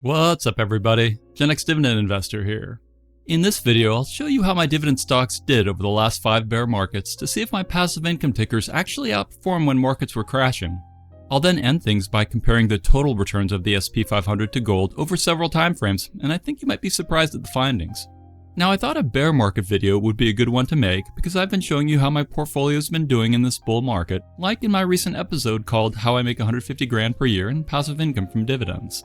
What's up everybody, Gen X Dividend Investor here. In this video, I'll show you how my dividend stocks did over the last 5 bear markets to see if my passive income tickers actually outperformed when markets were crashing. I'll then end things by comparing the total returns of the S&P 500 to gold over several time frames, and I think you might be surprised at the findings. Now I thought a bear market video would be a good one to make because I've been showing you how my portfolio's been doing in this bull market, like in my recent episode called How I Make 150 Grand per Year in Passive Income from Dividends.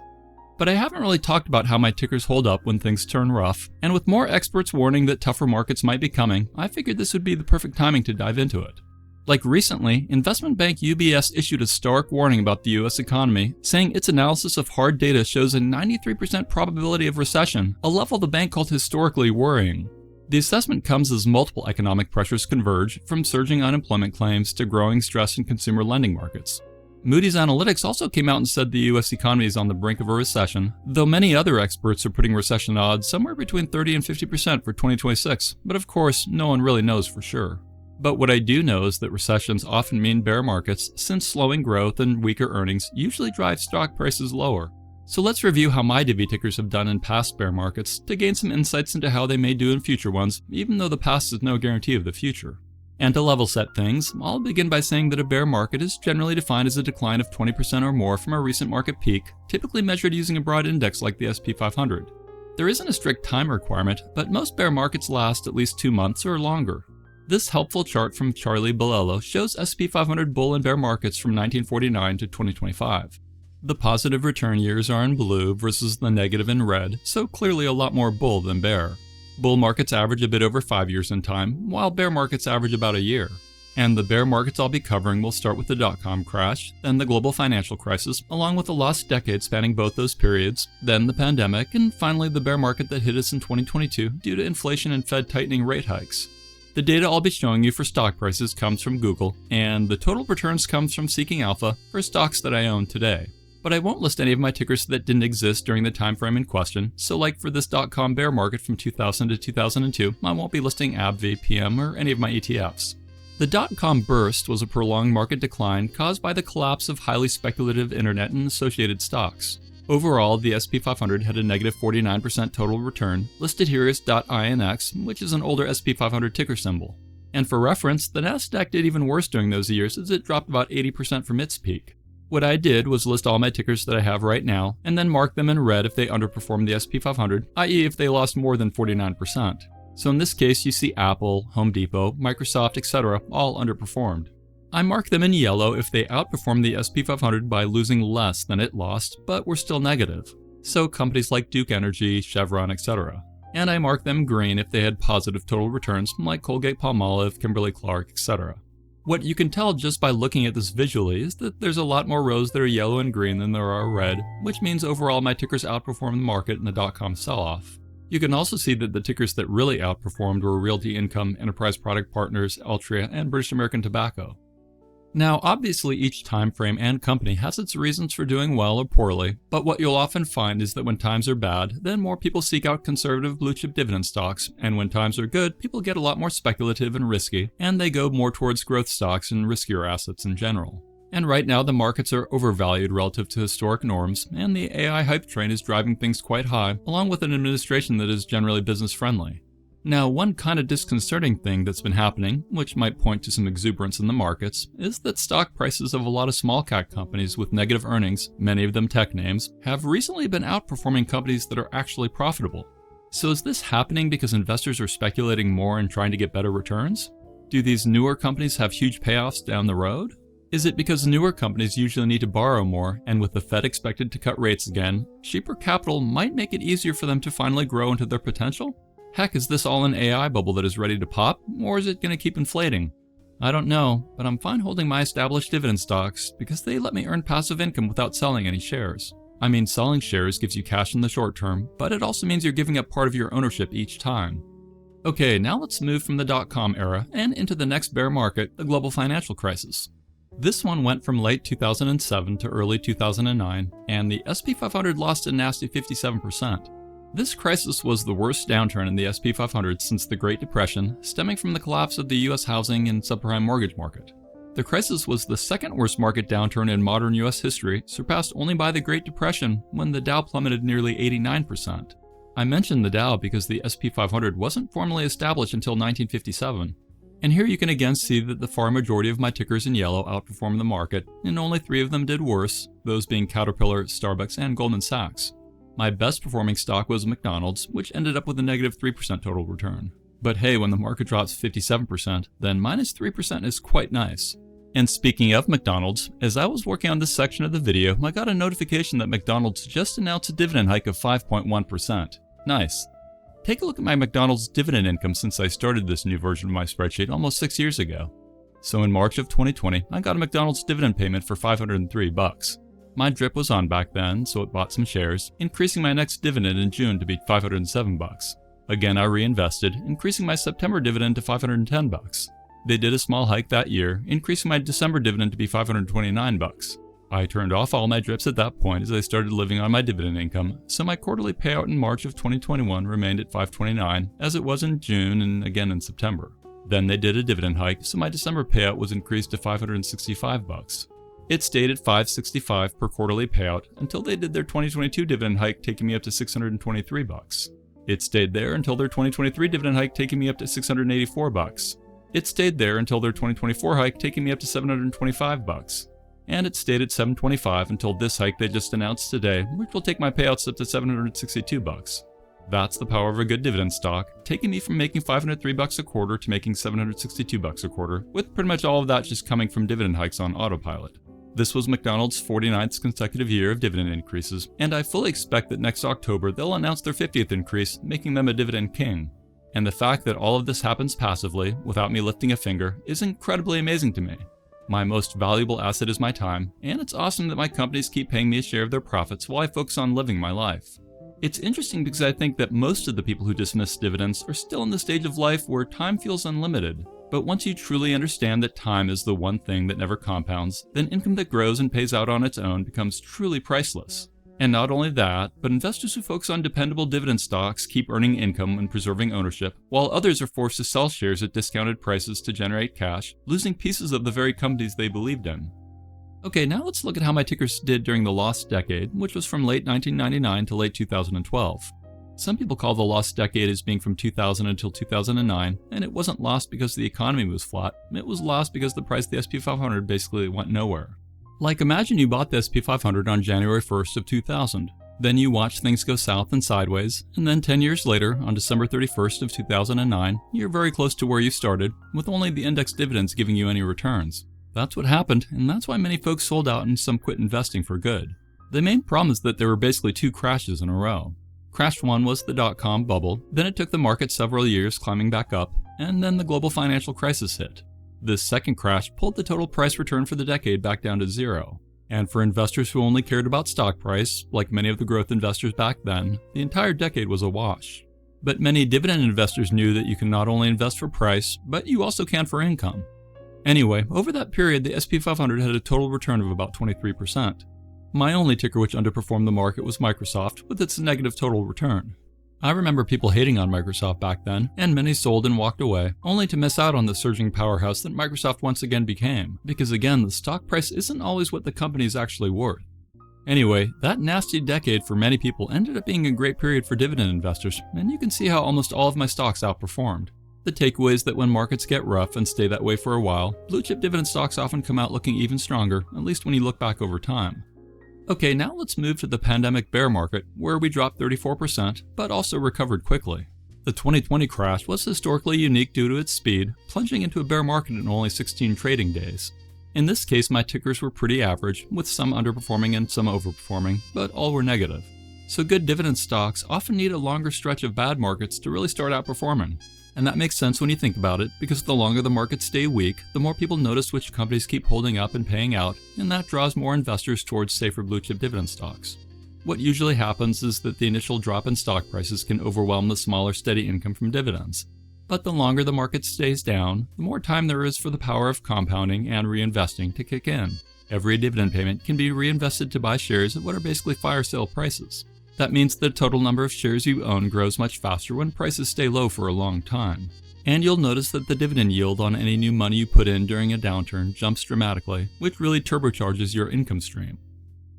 But I haven't really talked about how my tickers hold up when things turn rough, and with more experts warning that tougher markets might be coming, I figured this would be the perfect timing to dive into it. Like recently, investment bank UBS issued a stark warning about the US economy, saying its analysis of hard data shows a 93% probability of recession, a level the bank called historically worrying. The assessment comes as multiple economic pressures converge, from surging unemployment claims to growing stress in consumer lending markets. Moody's Analytics also came out and said the US economy is on the brink of a recession, though many other experts are putting recession odds somewhere between 30 and 50% for 2026, but of course, no one really knows for sure. But what I do know is that recessions often mean bear markets, since slowing growth and weaker earnings usually drive stock prices lower. So let's review how my Divi tickers have done in past bear markets to gain some insights into how they may do in future ones, even though the past is no guarantee of the future. And to level set things, I'll begin by saying that a bear market is generally defined as a decline of 20% or more from a recent market peak, typically measured using a broad index like the S&P 500. There isn't a strict time requirement, but most bear markets last at least 2 months or longer. This helpful chart from Charlie Bolello shows S&P 500 bull and bear markets from 1949 to 2025. The positive return years are in blue versus the negative in red, so clearly a lot more bull than bear. Bull markets average a bit over 5 years in time, while bear markets average about a year. And the bear markets I'll be covering will start with the dot-com crash, then the global financial crisis, along with the lost decade spanning both those periods, then the pandemic, and finally the bear market that hit us in 2022 due to inflation and Fed tightening rate hikes. The data I'll be showing you for stock prices comes from Google, and the total returns comes from Seeking Alpha for stocks that I own today. But I won't list any of my tickers that didn't exist during the time frame in question, so like for this dot-com bear market from 2000 to 2002, I won't be listing AbbVie, PM, or any of my ETFs. The dot-com burst was a prolonged market decline caused by the collapse of highly speculative internet and associated stocks. Overall, the S&P 500 had a negative 49% total return, listed here as .INX, which is an older S&P 500 ticker symbol. And for reference, the Nasdaq did even worse during those years as it dropped about 80% from its peak. What I did was list all my tickers that I have right now, and then mark them in red if they underperformed the S&P 500, i.e. if they lost more than 49%. So in this case, you see Apple, Home Depot, Microsoft, etc. all underperformed. I mark them in yellow if they outperformed the S&P 500 by losing less than it lost, but were still negative. So companies like Duke Energy, Chevron, etc. And I mark them green if they had positive total returns, like Colgate-Palmolive, Kimberly-Clark, etc. What you can tell just by looking at this visually is that there's a lot more rows that are yellow and green than there are red, which means overall my tickers outperformed the market in the dot-com sell-off. You can also see that the tickers that really outperformed were Realty Income, Enterprise Product Partners, Altria, and British American Tobacco. Now, obviously each time frame and company has its reasons for doing well or poorly, but what you'll often find is that when times are bad, then more people seek out conservative blue-chip dividend stocks, and when times are good, people get a lot more speculative and risky, and they go more towards growth stocks and riskier assets in general. And right now the markets are overvalued relative to historic norms, and the AI hype train is driving things quite high, along with an administration that is generally business-friendly. Now, one kind of disconcerting thing that's been happening, which might point to some exuberance in the markets, is that stock prices of a lot of small cap companies with negative earnings, many of them tech names, have recently been outperforming companies that are actually profitable. So is this happening because investors are speculating more and trying to get better returns? Do these newer companies have huge payoffs down the road? Is it because newer companies usually need to borrow more, and with the Fed expected to cut rates again, cheaper capital might make it easier for them to finally grow into their potential? Heck, is this all an AI bubble that is ready to pop, or is it going to keep inflating? I don't know, but I'm fine holding my established dividend stocks because they let me earn passive income without selling any shares. I mean, selling shares gives you cash in the short term, but it also means you're giving up part of your ownership each time. Okay, now let's move from the dot-com era and into the next bear market, the global financial crisis. This one went from late 2007 to early 2009, and the S&P 500 lost a nasty 57%. This crisis was the worst downturn in the S&P 500 since the Great Depression, stemming from the collapse of the US housing and subprime mortgage market. The crisis was the second worst market downturn in modern US history, surpassed only by the Great Depression when the Dow plummeted nearly 89%. I mentioned the Dow because the SP 500 wasn't formally established until 1957. And here you can again see that the far majority of my tickers in yellow outperformed the market, and only 3 of them did worse, those being Caterpillar, Starbucks, and Goldman Sachs. My best performing stock was McDonald's, which ended up with a negative 3% total return. But hey, when the market drops 57%, then minus 3% is quite nice. And speaking of McDonald's, as I was working on this section of the video, I got a notification that McDonald's just announced a dividend hike of 5.1%. Nice. Take a look at my McDonald's dividend income since I started this new version of my spreadsheet almost 6 years ago. So in March of 2020, I got a McDonald's dividend payment for $503. My DRIP was on back then, so it bought some shares, increasing my next dividend in June to be $507. Again, I reinvested, increasing my September dividend to $510. They did a small hike that year, increasing my December dividend to be $529. I turned off all my DRIPs at that point as I started living on my dividend income, so my quarterly payout in March of 2021 remained at $529, as it was in June and again in September. Then they did a dividend hike, so my December payout was increased to $565. It stayed at $565 per quarterly payout until they did their 2022 dividend hike, taking me up to $623. It stayed there until their 2023 dividend hike, taking me up to $684. It stayed there until their 2024 hike, taking me up to $725. And it stayed at $725 until this hike they just announced today, which will take my payouts up to $762. That's the power of a good dividend stock, taking me from making $503 a quarter to making $762 a quarter, with pretty much all of that just coming from dividend hikes on autopilot. This was McDonald's 49th consecutive year of dividend increases, and I fully expect that next October they'll announce their 50th increase, making them a dividend king. And the fact that all of this happens passively, without me lifting a finger, is incredibly amazing to me. My most valuable asset is my time, and it's awesome that my companies keep paying me a share of their profits while I focus on living my life. It's interesting because I think that most of the people who dismiss dividends are still in the stage of life where time feels unlimited. But once you truly understand that time is the one thing that never compounds, then income that grows and pays out on its own becomes truly priceless. And not only that, but investors who focus on dependable dividend stocks keep earning income and preserving ownership, while others are forced to sell shares at discounted prices to generate cash, losing pieces of the very companies they believed in. Okay, now let's look at how my tickers did during the lost decade, which was from late 1999 to late 2012. Some people call the lost decade as being from 2000 until 2009, and it wasn't lost because the economy was flat, it was lost because the price of the SP 500 basically went nowhere. Like, imagine you bought the SP 500 on January 1st of 2000. Then you watch things go south and sideways, and then 10 years later, on December 31st of 2009, you're very close to where you started, with only the index dividends giving you any returns. That's what happened, and that's why many folks sold out and some quit investing for good. The main problem is that there were basically 2 crashes in a row. Crash 1 was the dot-com bubble, then it took the market several years climbing back up, and then the global financial crisis hit. This second crash pulled the total price return for the decade back down to 0. And for investors who only cared about stock price, like many of the growth investors back then, the entire decade was a wash. But many dividend investors knew that you can not only invest for price, but you also can for income. Anyway, over that period, the SP 500 had a total return of about 23%. My only ticker which underperformed the market was Microsoft, with its negative total return. I remember people hating on Microsoft back then, and many sold and walked away, only to miss out on the surging powerhouse that Microsoft once again became, because again, the stock price isn't always what the company is actually worth. Anyway, that nasty decade for many people ended up being a great period for dividend investors, and you can see how almost all of my stocks outperformed. The takeaway is that when markets get rough and stay that way for a while, blue chip dividend stocks often come out looking even stronger, at least when you look back over time. Okay, now let's move to the pandemic bear market, where we dropped 34%, but also recovered quickly. The 2020 crash was historically unique due to its speed, plunging into a bear market in only 16 trading days. In this case, my tickers were pretty average, with some underperforming and some overperforming, but all were negative. So good dividend stocks often need a longer stretch of bad markets to really start outperforming. And that makes sense when you think about it, because the longer the markets stay weak, the more people notice which companies keep holding up and paying out, and that draws more investors towards safer blue chip dividend stocks. What usually happens is that the initial drop in stock prices can overwhelm the smaller steady income from dividends. But the longer the market stays down, the more time there is for the power of compounding and reinvesting to kick in. Every dividend payment can be reinvested to buy shares at what are basically fire sale prices. That means the total number of shares you own grows much faster when prices stay low for a long time. And you'll notice that the dividend yield on any new money you put in during a downturn jumps dramatically, which really turbocharges your income stream.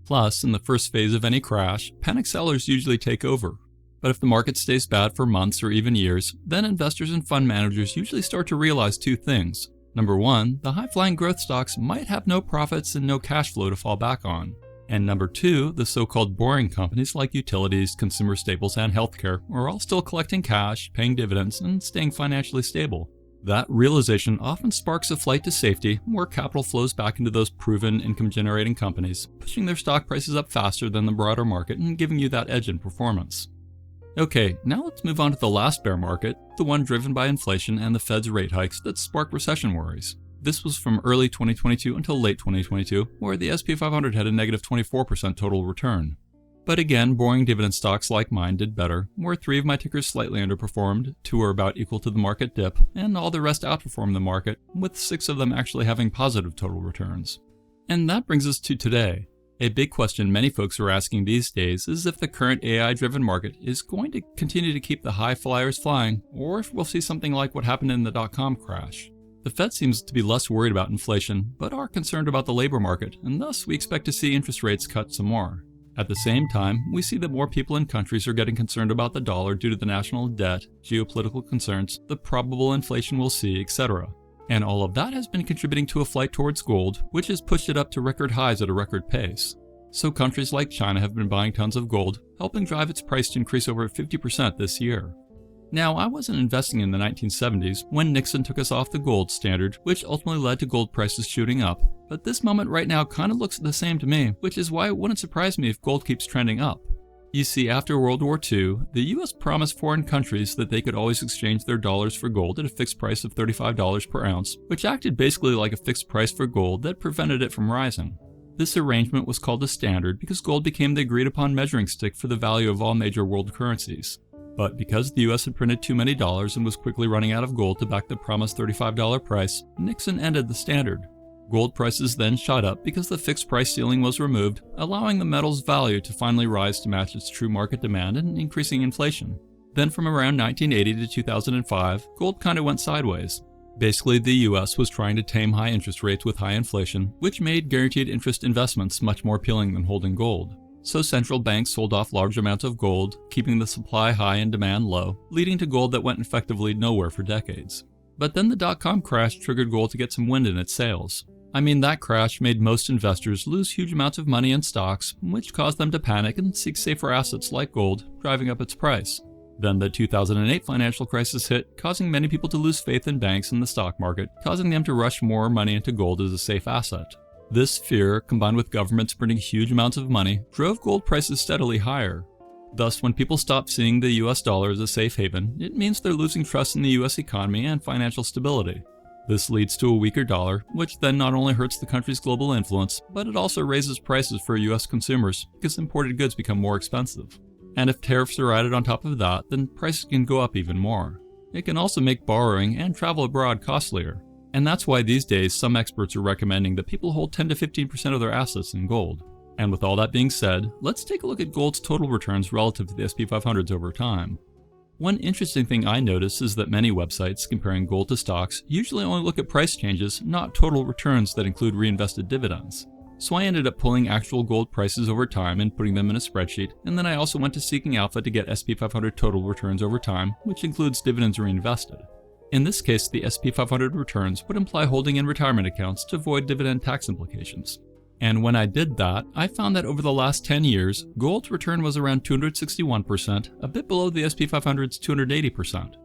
Plus, in the first phase of any crash, panic sellers usually take over. But if the market stays bad for months or even years, then investors and fund managers usually start to realize two things. Number one, the high-flying growth stocks might have no profits and no cash flow to fall back on. And number two, the so-called boring companies like utilities, consumer staples, and healthcare are all still collecting cash, paying dividends, and staying financially stable. That realization often sparks a flight to safety, where capital flows back into those proven income-generating companies, pushing their stock prices up faster than the broader market and giving you that edge in performance. Okay, now let's move on to the last bear market, the one driven by inflation and the Fed's rate hikes that sparked recession worries. This was from early 2022 until late 2022, where the S&P 500 had a negative 24% total return. But again, boring dividend stocks like mine did better, where 3 of my tickers slightly underperformed, 2 are about equal to the market dip, and all the rest outperformed the market, with 6 of them actually having positive total returns. And that brings us to today. A big question many folks are asking these days is if the current AI-driven market is going to continue to keep the high flyers flying, or if we'll see something like what happened in the dot-com crash. The Fed seems to be less worried about inflation, but are concerned about the labor market, and thus we expect to see interest rates cut some more. At the same time, we see that more people in countries are getting concerned about the dollar due to the national debt, geopolitical concerns, the probable inflation we'll see, etc. And all of that has been contributing to a flight towards gold, which has pushed it up to record highs at a record pace. So countries like China have been buying tons of gold, helping drive its price to increase over 50% this year. Now, I wasn't investing in the 1970s when Nixon took us off the gold standard, which ultimately led to gold prices shooting up, but this moment right now kind of looks the same to me, which is why it wouldn't surprise me if gold keeps trending up. You see, after World War II, the US promised foreign countries that they could always exchange their dollars for gold at a fixed price of $35 per ounce, which acted basically like a fixed price for gold that prevented it from rising. This arrangement was called the standard because gold became the agreed upon measuring stick for the value of all major world currencies. But because the US had printed too many dollars and was quickly running out of gold to back the promised $35 price, Nixon ended the standard. Gold prices then shot up because the fixed price ceiling was removed, allowing the metal's value to finally rise to match its true market demand and increasing inflation. Then from around 1980 to 2005, gold kind of went sideways. Basically, the US was trying to tame high interest rates with high inflation, which made guaranteed interest investments much more appealing than holding gold. So central banks sold off large amounts of gold, keeping the supply high and demand low, leading to gold that went effectively nowhere for decades. But then the dot-com crash triggered gold to get some wind in its sails. I mean, that crash made most investors lose huge amounts of money in stocks, which caused them to panic and seek safer assets like gold, driving up its price. Then the 2008 financial crisis hit, causing many people to lose faith in banks and the stock market, causing them to rush more money into gold as a safe asset. This fear, combined with governments printing huge amounts of money, drove gold prices steadily higher. Thus, when people stop seeing the US dollar as a safe haven, it means they're losing trust in the US economy and financial stability. This leads to a weaker dollar, which then not only hurts the country's global influence, but it also raises prices for US consumers because imported goods become more expensive. And if tariffs are added on top of that, then prices can go up even more. It can also make borrowing and travel abroad costlier. And that's why these days some experts are recommending that people hold 10 to 15% of their assets in gold. And with all that being said, let's take a look at gold's total returns relative to the S&P 500s over time. One interesting thing I notice is that many websites comparing gold to stocks usually only look at price changes, not total returns that include reinvested dividends. So I ended up pulling actual gold prices over time and putting them in a spreadsheet, and then I also went to Seeking Alpha to get S&P 500 total returns over time, which includes dividends reinvested. In this case, the S&P 500 returns would imply holding in retirement accounts to avoid dividend tax implications. And when I did that, I found that over the last 10 years, gold's return was around 261%, a bit below the S&P 500's 280%.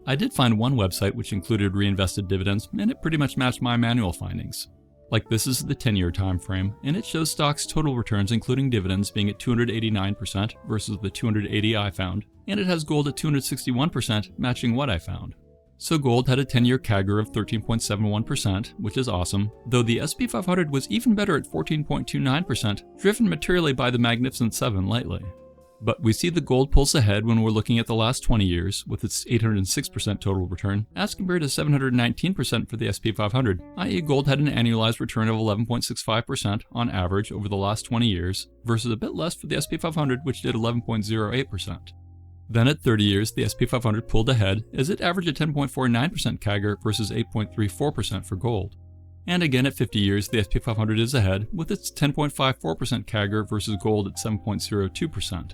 I did find one website which included reinvested dividends, and it pretty much matched my manual findings. Like, this is the 10-year time frame, and it shows stocks' total returns including dividends being at 289% versus the 280 I found, and it has gold at 261%, matching what I found. So gold had a 10-year CAGR of 13.71%, which is awesome, though the S&P 500 was even better at 14.29%, driven materially by the Magnificent Seven lately. But we see the gold pulse ahead when we're looking at the last 20 years, with its 806% total return, as compared to 719% for the S&P 500, i.e. gold had an annualized return of 11.65% on average over the last 20 years, versus a bit less for the S&P 500, which did 11.08%. Then at 30 years, the S&P 500 pulled ahead as it averaged a 10.49% CAGR versus 8.34% for gold. And again at 50 years, the S&P 500 is ahead with its 10.54% CAGR versus gold at 7.02%.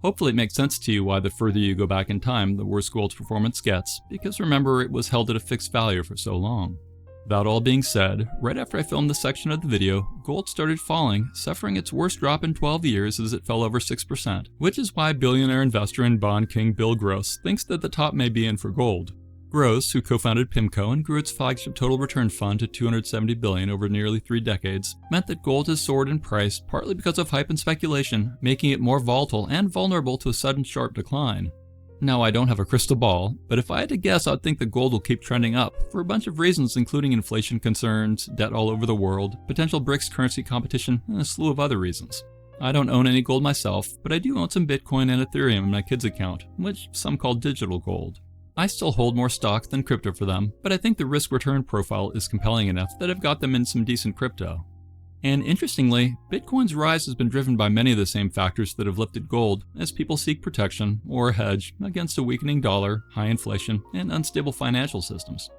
Hopefully it makes sense to you why the further you go back in time, the worse gold's performance gets, because remember, it was held at a fixed value for so long. That all being said, right after I filmed this section of the video, gold started falling, suffering its worst drop in 12 years as it fell over 6%, which is why billionaire investor and bond king Bill Gross thinks that the top may be in for gold. Gross, who co-founded PIMCO and grew its flagship total return fund to $270 billion over nearly 3 decades, meant that gold has soared in price partly because of hype and speculation, making it more volatile and vulnerable to a sudden sharp decline. Now, I don't have a crystal ball, but if I had to guess, I'd think that gold will keep trending up for a bunch of reasons, including inflation concerns, debt all over the world, potential BRICS currency competition, and a slew of other reasons. I don't own any gold myself, but I do own some Bitcoin and Ethereum in my kids' account, which some call digital gold. I still hold more stocks than crypto for them, but I think the risk-return profile is compelling enough that I've got them in some decent crypto. And interestingly, Bitcoin's rise has been driven by many of the same factors that have lifted gold, as people seek protection, or a hedge, against a weakening dollar, high inflation, and unstable financial systems.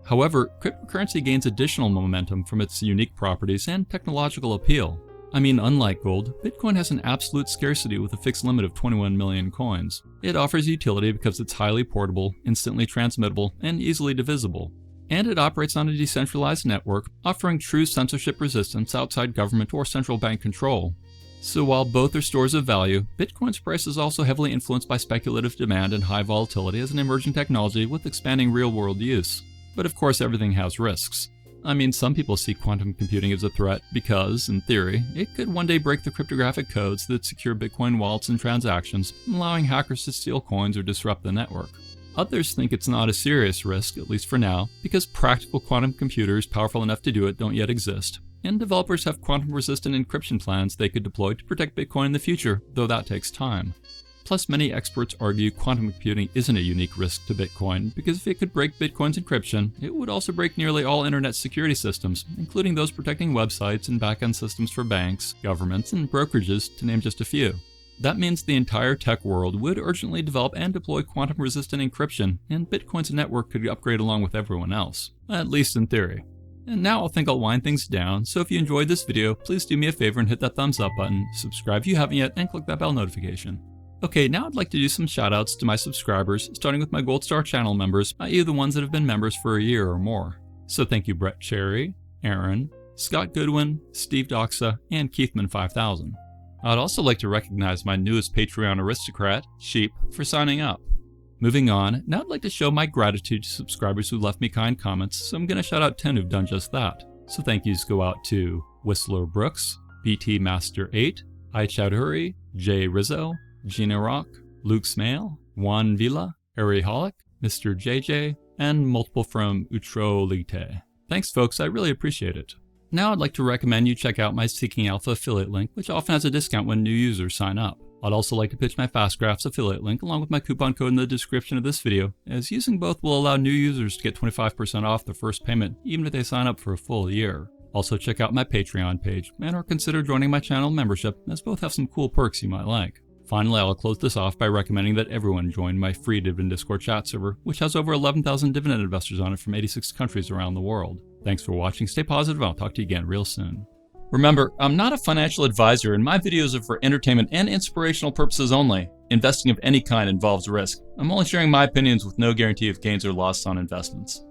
However, cryptocurrency gains additional momentum from its unique properties and technological appeal. I mean, unlike gold, Bitcoin has an absolute scarcity with a fixed limit of 21 million coins. It offers utility because it's highly portable, instantly transmittable, and easily divisible. And it operates on a decentralized network, offering true censorship resistance outside government or central bank control. So while both are stores of value, Bitcoin's price is also heavily influenced by speculative demand and high volatility as an emerging technology with expanding real-world use. But of course, everything has risks. I mean, some people see quantum computing as a threat because, in theory, it could one day break the cryptographic codes that secure Bitcoin wallets and transactions, allowing hackers to steal coins or disrupt the network. Others think it's not a serious risk, at least for now, because practical quantum computers powerful enough to do it don't yet exist, and developers have quantum-resistant encryption plans they could deploy to protect Bitcoin in the future, though that takes time. Plus, many experts argue quantum computing isn't a unique risk to Bitcoin, because if it could break Bitcoin's encryption, it would also break nearly all internet security systems, including those protecting websites and backend systems for banks, governments, and brokerages, to name just a few. That means the entire tech world would urgently develop and deploy quantum-resistant encryption, and Bitcoin's network could upgrade along with everyone else, at least in theory. And now I think I'll wind things down, so if you enjoyed this video, please do me a favor and hit that thumbs up button, subscribe if you haven't yet, and click that bell notification. Okay, now I'd like to do some shoutouts to my subscribers, starting with my Gold Star channel members, i.e. the ones that have been members for a year or more. So thank you Brett Cherry, Aaron, Scott Goodwin, Steve Doxa, and Keithman5000. I'd also like to recognize my newest Patreon aristocrat, Sheep, for signing up. Moving on, now I'd like to show my gratitude to subscribers who left me kind comments, so I'm going to shout out 10 who've done just that. So thank yous go out to Whistler Brooks, BT Master 8, iChowdhury, Jay Rizzo, Gina Rock, Luke Smale, Juan Villa, Ari Holick, Mr. JJ, and multiple from Utrolite. Thanks folks, I really appreciate it. Now I'd like to recommend you check out my Seeking Alpha affiliate link, which often has a discount when new users sign up. I'd also like to pitch my FastGraphs affiliate link along with my coupon code in the description of this video, as using both will allow new users to get 25% off their first payment, even if they sign up for a full year. Also check out my Patreon page, and or consider joining my channel membership, as both have some cool perks you might like. Finally, I'll close this off by recommending that everyone join my free Dividend Discord chat server, which has over 11,000 Dividend investors on it from 86 countries around the world. Thanks for watching, stay positive, and I'll talk to you again real soon. Remember, I'm not a financial advisor, and my videos are for entertainment and inspirational purposes only. Investing of any kind involves risk. I'm only sharing my opinions with no guarantee of gains or losses on investments.